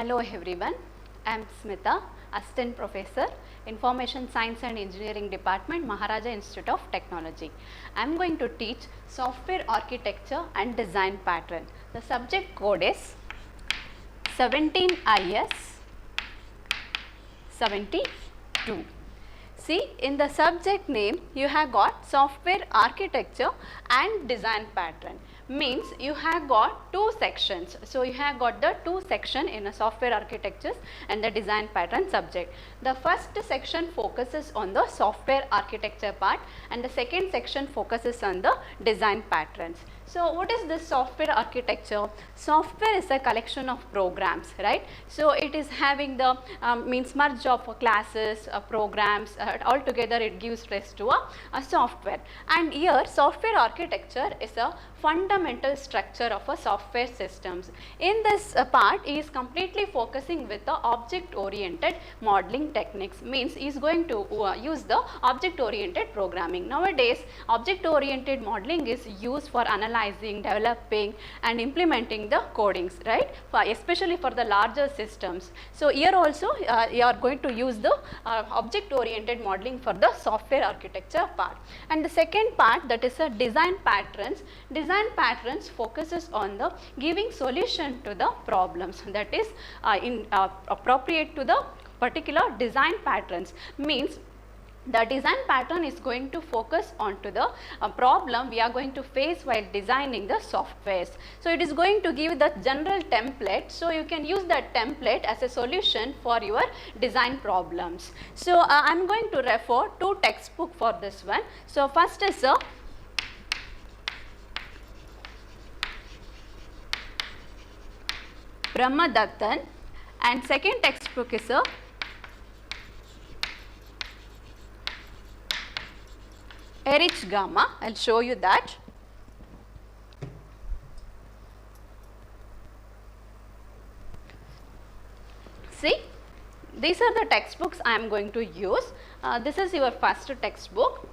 Hello everyone, I am Smita, Assistant Professor, Information Science and Engineering Department, Maharaja Institute of Technology. I am going to teach Software Architecture and Design Pattern. The subject code is 17 IS 72. See, in the subject name you have got Software Architecture and Design Pattern. Means you have got two sections. So, you have got the two section in a software architectures and the design pattern subject. The first section focuses on the software architecture part and the second section focuses on the design patterns. So, what is this software architecture? Software is a collection of programs, right? So, it is having the means merge of classes, programs, all together it gives rise to a software. And here software architecture is a fundamental structure of a software systems. In this part, he is completely focusing with the object oriented modeling techniques, means he is going to use the object oriented programming. Nowadays, object oriented modeling is used for analyzing, developing and implementing the codings, right, especially for the larger systems. So, here also you are going to use the object oriented modeling for the software architecture part. And the second part, that is a design patterns. Design patterns focuses on the giving solution to the problems, that is appropriate to the particular design patterns. Means the design pattern is going to focus on to the problem we are going to face while designing the softwares. So, it is going to give the general template. So, you can use that template as a solution for your design problems. So, I am going to refer to textbook for this one. So, first is a Brahmadattan and second textbook is a Erich Gamma. I will show you that. See, these are the textbooks I am going to use. This is your first textbook,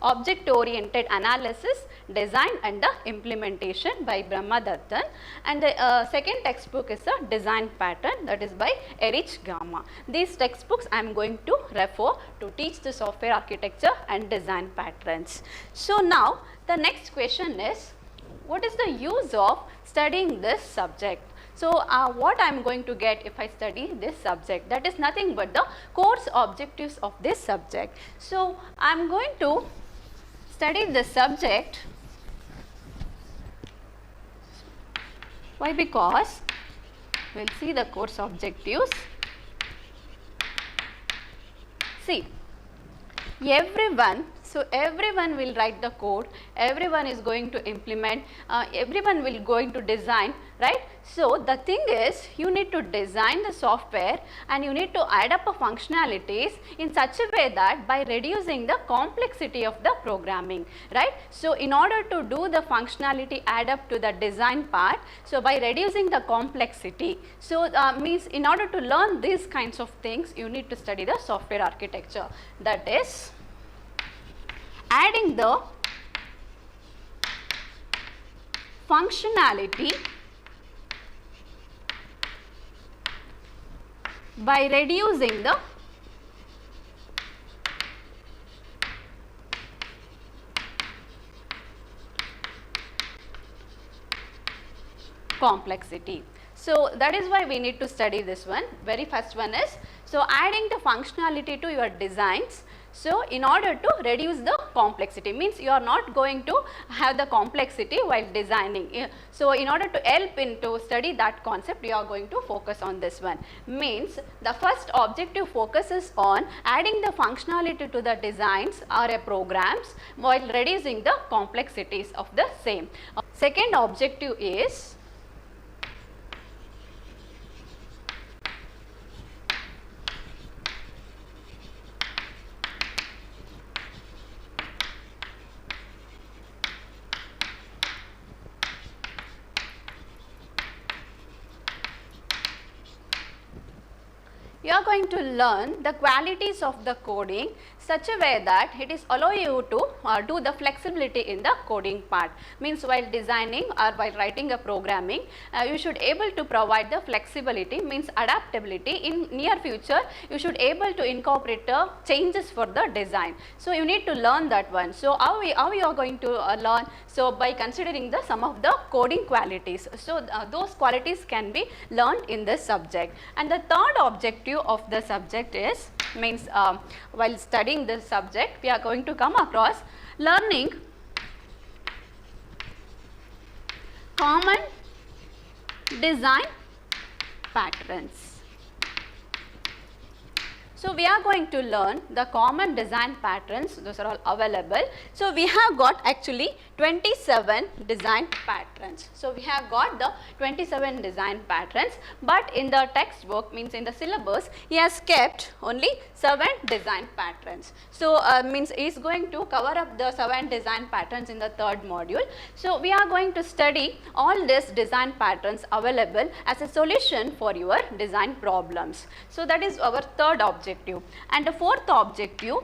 Object Oriented Analysis, Design and the Implementation by Brahmadattan, and the second textbook is a Design Pattern, that is by Erich Gamma. These textbooks I am going to refer to teach the software architecture and design patterns. So, now the next question is, what is the use of studying this subject? So, what I am going to get if I study this subject? That is nothing but the course objectives of this subject. So, I am going to study this subject. Why? Because we will see the course objectives. See, everyone will write the code, everyone is going to implement, everyone will going to design, right? So, the thing is, you need to design the software and you need to add up functionalities in such a way that by reducing the complexity of the programming, right? So, in order to do the functionality add up to the design part, so by reducing the complexity, so means in order to learn these kinds of things, you need to study the software architecture, that is adding the functionality by reducing the complexity. So, that is why we need to study this one. Very first one is, so adding the functionality to your designs. So, in order to reduce the complexity, means you are not going to have the complexity while designing. So, in order to help into study that concept, you are going to focus on this one. Means the first objective focuses on adding the functionality to the designs or programs while reducing the complexities of the same. Second objective is you are are going to learn the qualities of the coding such a way that it is allow you to do the flexibility in the coding part. Means while designing or while writing a programming, you should able to provide the flexibility, means adaptability. In near future you should able to incorporate changes for the design. So you need to learn that one. So how you are going to learn? So by considering the some of the coding qualities. So those qualities can be learned in this subject. And the third objective of the subject is, means while studying this subject we are going to come across learning common design patterns. So we are going to learn the common design patterns, those are all available. So we have got actually 27 design patterns. So we have got the 27 design patterns, but in the textbook, means in the syllabus, he has kept only 7 design patterns. So means he is going to cover up the 7 design patterns in the third module. So we are going to study all these design patterns available as a solution for your design problems. So that is our third objective. And the fourth objective,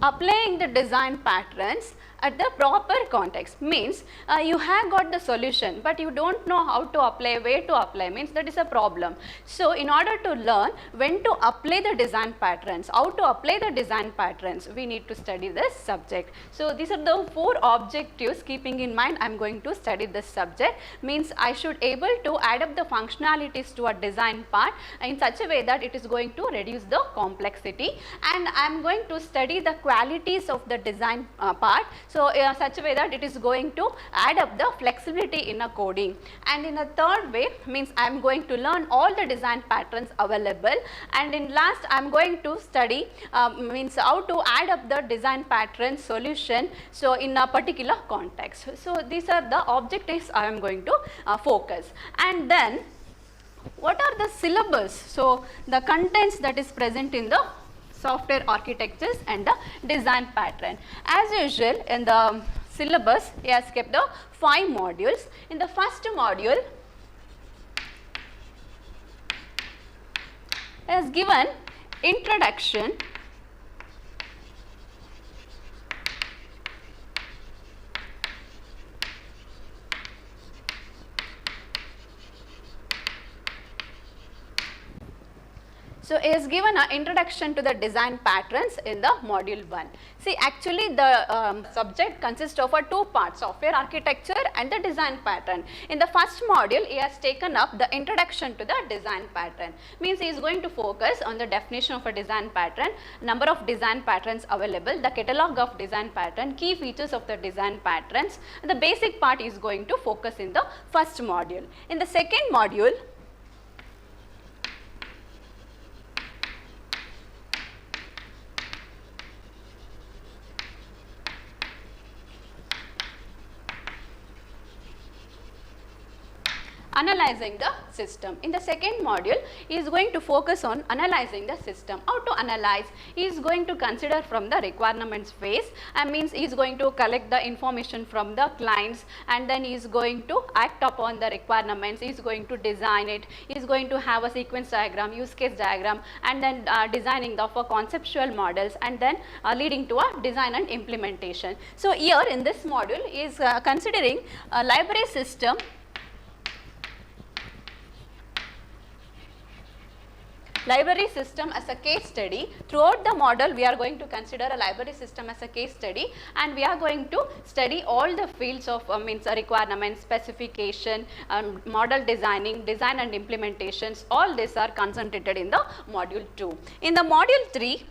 applying the design patterns at the proper context. Means you have got the solution, but you don't know how to apply, where to apply, means that is a problem. So in order to learn when to apply the design patterns, how to apply the design patterns, we need to study this subject. So these are the 4 objectives. Keeping in mind I am going to study this subject, means I should able to add up the functionalities to a design part in such a way that it is going to reduce the complexity, and I am going to study the qualities of the design part. So such a way that it is going to add up the flexibility in a coding. And in a third way, means I am going to learn all the design patterns available, and in last I am going to study means how to add up the design pattern solution, so in a particular context. So these are the objectives I am going to focus. And then what are the syllabus? So the contents that is present in the software architectures and the design pattern. As usual in the syllabus he has kept the 5 modules. In the first module he has given introduction, so it is given an introduction to the design patterns in the module 1. See, actually the subject consists of 2 parts, software architecture and the design pattern. In the first module, he has taken up the introduction to the design pattern. Means he is going to focus on the definition of a design pattern, number of design patterns available, the catalog of design pattern, key features of the design patterns. And the basic part is going to focus in the first module. In the second module, analyzing the system. In the second module, he is going to focus on analyzing the system. How to analyze? He is going to consider from the requirements phase, and means he is going to collect the information from the clients, and then he is going to act upon the requirements. He is going to design it. He is going to have a sequence diagram, use case diagram, and then designing the conceptual models, and then leading to a design and implementation. So here in this module, he is considering a library system, as a case study. Throughout the model, we are going to consider a library system as a case study, and we are going to study all the fields of means requirements, specification, model designing, design and implementations. All these are concentrated in the module 2. In the module 3,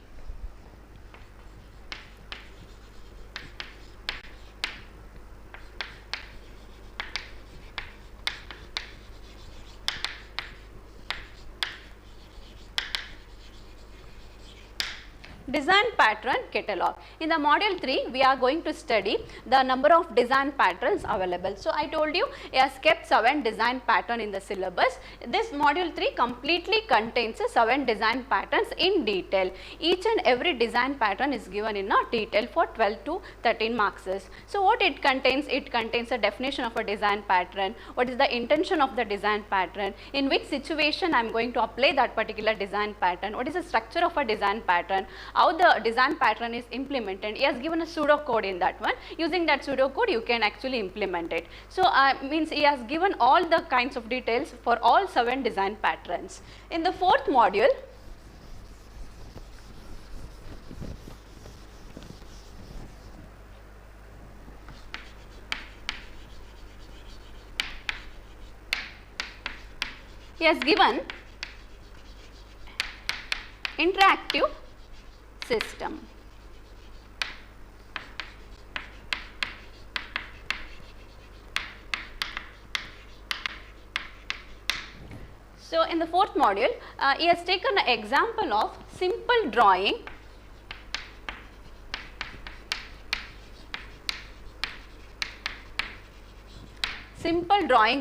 design pattern catalog. In the module 3, we are going to study the number of design patterns available. So, I told you he has kept 7 design pattern in the syllabus. This module 3 completely contains 7 design patterns in detail. Each and every design pattern is given in a detail for 12 to 13 marks. So, what it contains? It contains a definition of a design pattern, what is the intention of the design pattern, in which situation I am going to apply that particular design pattern, what is the structure of a design pattern, how the design pattern is implemented. He has given a pseudo code in that one. Using that pseudo code, you can actually implement it. So, means he has given all the kinds of details for all 7 design patterns. In the 4th module, he has given interactive system. So, in the 4th module, he has taken an example of simple drawing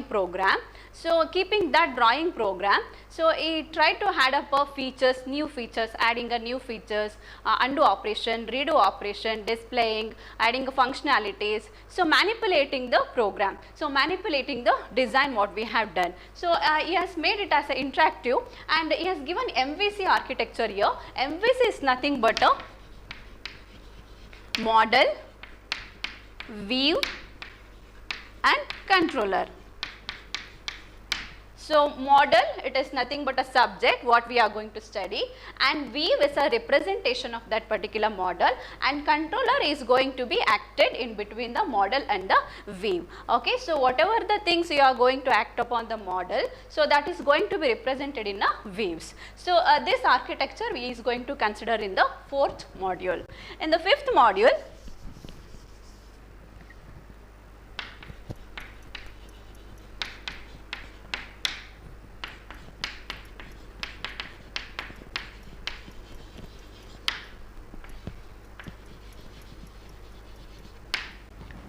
program. So, keeping that drawing program, so he tried to add up features, new features, adding a new features, undo operation, redo operation, displaying, adding functionalities. So, manipulating the program. So, manipulating the design what we have done. So, he has made it as an interactive, and he has given MVC architecture here. MVC is nothing but a model, view and controller. So, model, it is nothing but a subject what we are going to study, and view is a representation of that particular model, and controller is going to be acted in between the model and the view. Okay. So, whatever the things you are going to act upon the model, so that is going to be represented in a views. So, this architecture we is going to consider in the 4th module. In the 5th module,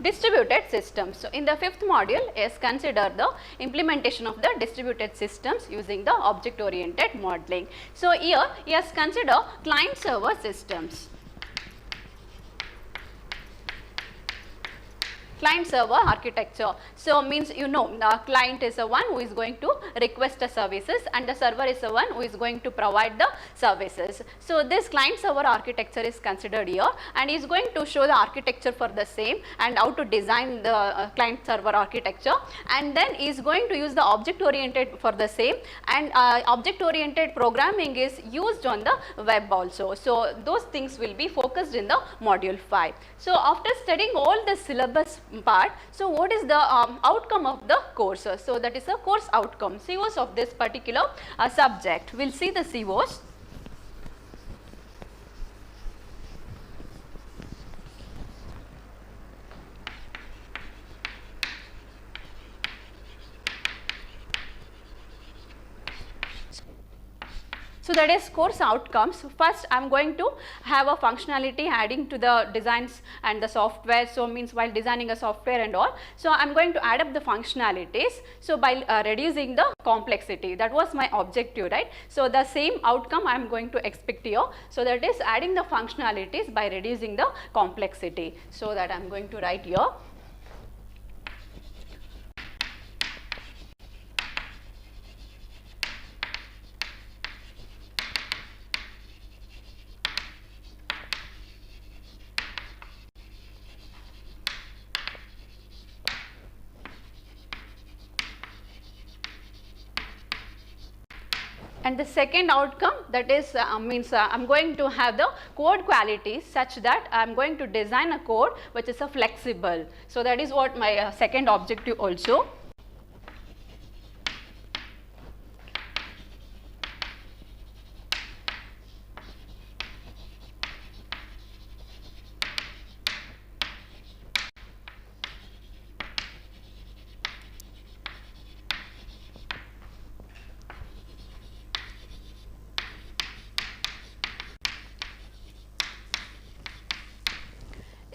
distributed systems. So, in the 5th module is consider the implementation of the distributed systems using the object oriented modeling. So, here he has considered client server systems. Client server architecture. So, means the client is the one who is going to request the services, and the server is the one who is going to provide the services. So, this client server architecture is considered here, and is going to show the architecture for the same and how to design the client server architecture, and then is going to use the object oriented for the same, and object oriented programming is used on the web also. So, those things will be focused in the module 5. So, after studying all the syllabus part, so what is the outcome of the course? So, that is the course outcome, COs of this particular subject. We will see the COs. So, that is course outcomes. First, I am going to have a functionality adding to the designs and the software. So, means while designing a software and all. So, I am going to add up the functionalities. So, by reducing the complexity, that was my objective, right. So, the same outcome I am going to expect here. So, that is adding the functionalities by reducing the complexity. So, that I am going to write here. And the second outcome, that is I am going to have the code quality such that I am going to design a code which is a flexible. So, that is what my second objective also.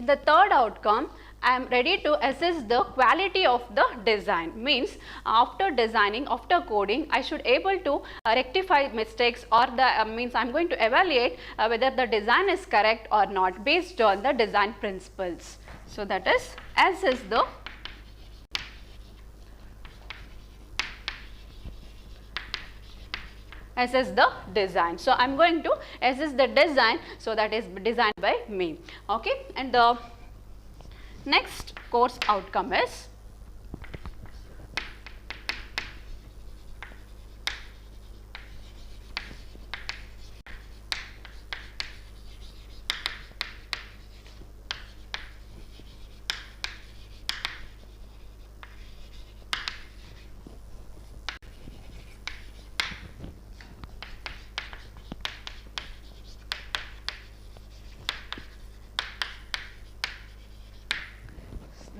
The third outcome, I am ready to assess the quality of the design. Means after designing, after coding, I should able to rectify mistakes, or the means I am going to evaluate whether the design is correct or not based on the design principles. So that is assess the design. So I am going to assess the design, so that is designed by me. Okay, and the next course outcome is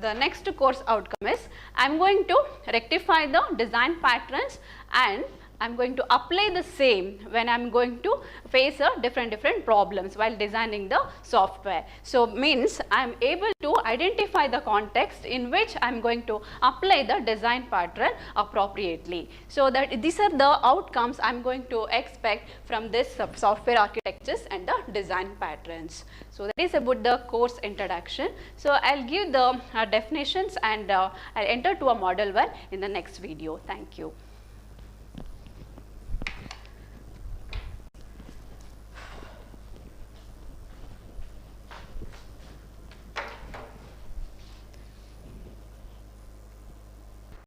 the next course outcome is I am going to rectify the design patterns, and I am going to apply the same when I am going to face different problems while designing the software. So means I am able to identify the context in which I am going to apply the design pattern appropriately. So that these are the outcomes I am going to expect from this software architectures and the design patterns. So that is about the course introduction. So I will give the definitions, and I will enter to a model 1 in the next video. Thank you.